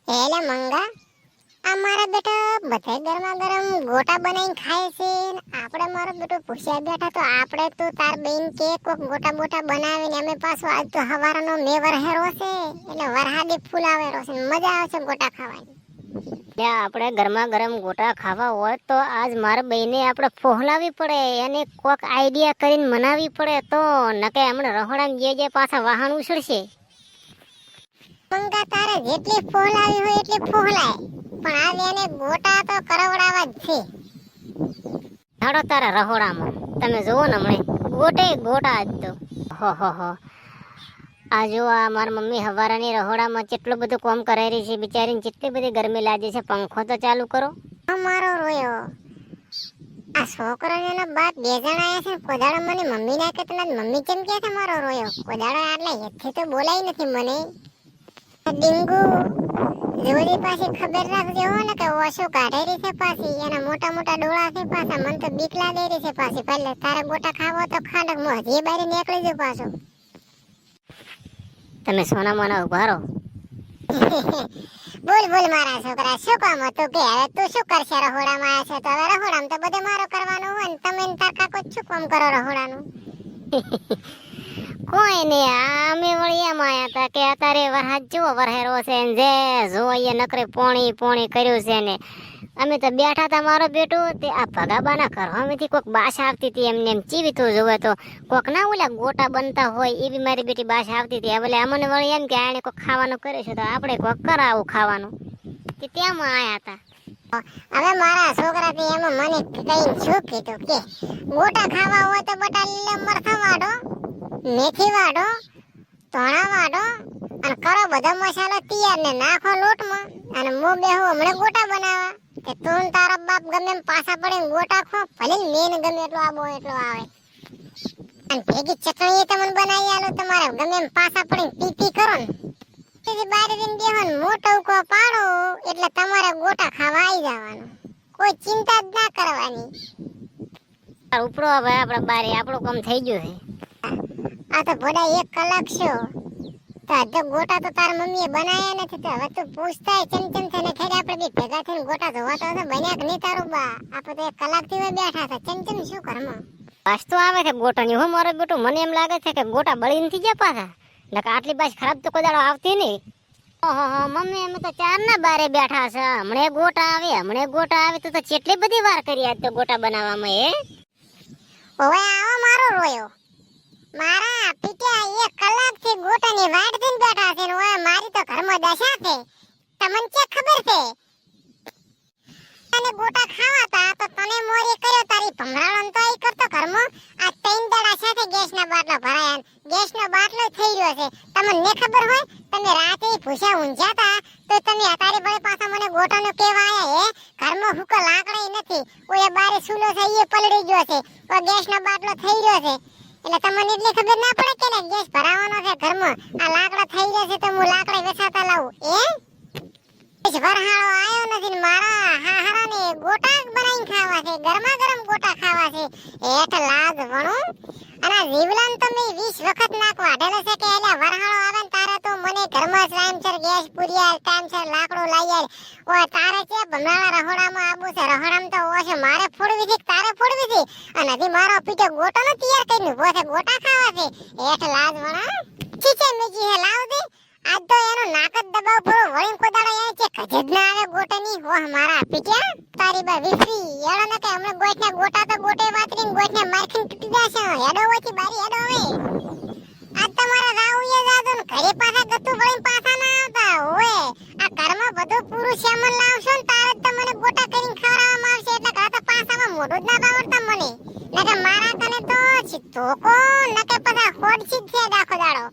એલે મંગા અમારા બેટા બધા ગરમા ગરમ ગોટા બનાવીને ખાય છે ને આપણે મારો બેટો પૂછ્યા બેઠા તો આપણે તો તાર બેન કે કોક ગોટા બોટા બનાવીને અમે પાછો આજ તો હવારનો મેવર હેરો છે એટલે વરહાદી ફૂલ આવેરો છે મજા આવે છે ગોટા ખાવાની. ત્યાં આપણે ગરમા ગરમ ગોટા ખાવા હોય તો આજ મારા બહેને આપણે ફોહલાવી પડે એને કોક આઈડિયા કરીને મનાવી પડે તો નકે હમણાં રહોડામાં જે પાછા વાહન ઉછળશે. મંગા તારે જેટલી ફોહલાવી હોય એટલી ફોહલાય પણ આજ એને ગોટા તો કરવડાવા જ છે. હાડો તારા રહોડામાં તમે જોવો ને હમણે ગોટે ગોટા જ તો હો આ જો આ મારી મમ્મી હવારાની રહોડામાં કેટલું બધું કામ કરાઈ રહી છે બિચારીને કેટલી બધી ગરમી લાગે છે. પંખો તો ચાલુ કરો. અમારો રોયો આ છોકરાનો બાપ બે જણા આયા છે કોદાળો મને મમ્મી ના કહેતા મમ્મી કેમ કહે છે મારો રોયો કોદાળો એટલે એથી તો બોલાય નથી મને. ડીંગુ જોડી પાછી ખબર રાખજો હો ને કે ઓછો કાઢેરી છે પાછી એના મોટા મોટા ડોળા છે પાછા મને તો બીક લાગે રહી છે પાછી. પહેલે તારે ગોટા ખાવો તો ખાડક મો હજી બારે નીકળી જો પાછો. તમે સોના મોના ઉભા રહો. બોલ બોલ મારા છોકરા શું કામ હતું કે હવે તું શું કરશે રહોડામાં આવ્યા છે તો હવે રહોડામાં તો બધે મારો કરવાનું હોય ને તમે તાર કાકો શું કામ કરો રહોડાનું. કોઈ ને અમે વળિયામાં આયા હતા કે અત્યારે વરસાદ જેવો વરહેરો છે ને જે જોઈએ નકરે પોણી પોણી કર્યું છે ને અમે તો બેઠા હતા મારો બેટો તે આ ભગાબાના ઘરમાંથી કોઈક બાસ આવતી હતી એમને એમ ચીવીતું જોવે તો કોક ના ઓલા ગોટા બનતા હોય એવી મારી બેટી બાસ આવતી હતી. એટલે અમને વળી એમ કે આને કોઈક ખાવાનું કરે છે તો આપણે કોઈક કરાવું ખાવાનું કે ત્યાંમાં આયા હતા. હવે મારા છોકરા થી એમાં મને કઈ શું કીધું કે ગોટા ખાવા હોય તો બટા લીલા મરચા વાળો મેથી વાળો ધોણા વાળો અને કરો બધા મસાલા તૈયાર ને નાખો લોટમાં અને મો બેહો હમણે ગોટા બનાવવા કે તું તારા બાપ ગમે એમ પાછા પડે ગોટા ખો ભલે મેન ગમે એટલો આબો એટલો આવે અને ભેગી ચટણી તમને બનાવી આલો તમારે ગમે એમ પાછા પડે પીપી કરો ને તેથી બારે દિન બેહો ને મોટો ઉકો પાડો એટલે તમારે ગોટા ખાવા આવી જવાનું કોઈ ચિંતા જ ના કરવાની. ઉપડો હવે આપણા બારે આપણું કામ થઈ ગયું છે. આ તો ભોડા 1 કલાક છો તો અડધો ગોટા તો તાર મમ્મીએ બનાયા નથી તો હવે તું પૂછતા ચમચમ થઈને ખેડે આપણે બી ભેગા થઈને ગોટા ધોવા તો બન્યા કે નહીં તારું બા આપણે તો 1 કલાકથી બેઠા હતા ચમચમ શું ઘરમાં બાસ તો આવે છે ગોટાની હો મારો બેટો મને એમ લાગે છે કે ગોટા બળી નથી ગયા પાછા નકર આટલી બાસ ખરાબ તો કોઈ દાડો આવતી નહીં. ઓહો મમ્મી અમે તો ચારના બારે બેઠા છે હમણે ગોટા આવે તો કેટલી બધી વાર કરી આજ તો ગોટા બનાવવામાં હે. ઓવે આવો મારો રોયો મારા પિતા 1 કલાકથી ગોટાની વાટ જોઈને બેઠા છે ને ઓય મારી તો ઘરમાં દશા છે તમને કે ખબર છે અને ગોટા ખાવાતા તો તને મોરી કર્યો તારી ભમરાળન તો ઈ કરતો ઘરમાં આ 3 દાડા સાથે ગેસના બાટલો ભરાયા ગેસનો બાટલો થઈ રહ્યો છે તમને ને ખબર હોય તમે રાતે ભૂસા ઊંઝાતા તો તમે અતારે બળે પાછા મને ગોટાનો કેવા આયા હે ઘરમાં હુકો લાકડી નથી ઓય બારે સુલો છે ઈ પલળી ગયો છે ઓ ગેસનો બાટલો થઈ રહ્યો છે એટલે તમને એટલી ખબર ના પડે કે ને ગેસ ભરાવાનો છે ઘરમાં આ લાકડા થઈ રહ્યા છે તો હું લાકડા વેચાતા લાવું વરહાળો આયો નથી ને મારા હાહરાને ગોટા બનાવીને ખાવા છે ગરમા ગરમ ગોટા ખાવા છે એટ લાજ વણો અને જીવલાન તો મે 20 વખત નાક વાઢેલો છે કે એટલે વરહાળો આવે ને તારે તો મને ઘરમાં ટાઈમસર ગેસ પૂરીયા ટાઈમસર લાકડો લઈ આય ઓય તારે છે ભમરાળા રહોડામાં આબુ છે રહોડામાં તો ઓછે મારે ફોડવી છે તારે ફોડવી છે અને હજી મારો પીટો ગોટો નો તૈયાર કરીને ઉભો છે ગોટા ખાવા છે એટ લાજ વણો ચીચે મેજી હે લાવ દે આજ તો એનો નાક જ દબાવ પૂરો વળીને કોદાળો એ છે કજેજ ના આવે ગોટની હો મારા પીટ્યા તારી બા વિફરી એડો ન કે હમણે ગોટના ગોટા તો ગોટે વાતરીને ગોટને મારખીને તૂટી જશે હેડો હોતી બારી હેડો હવે આજ તમારા રાઉએ જાદો ને ઘરે પાછા ગતું વળીને પાછા ના આવતા ઓય આ ઘરમાં બધું પૂરું સામાન લાવશો ને તારે જ તમને ગોટા કરીને ખવડાવવામાં આવશે એટલે ઘરે તો પાછામાં મોઢું જ ના બાવડતા મને નકે મારા કને તો ધોકો નકે પાછા હોડ સીધ છે દાખો દાડો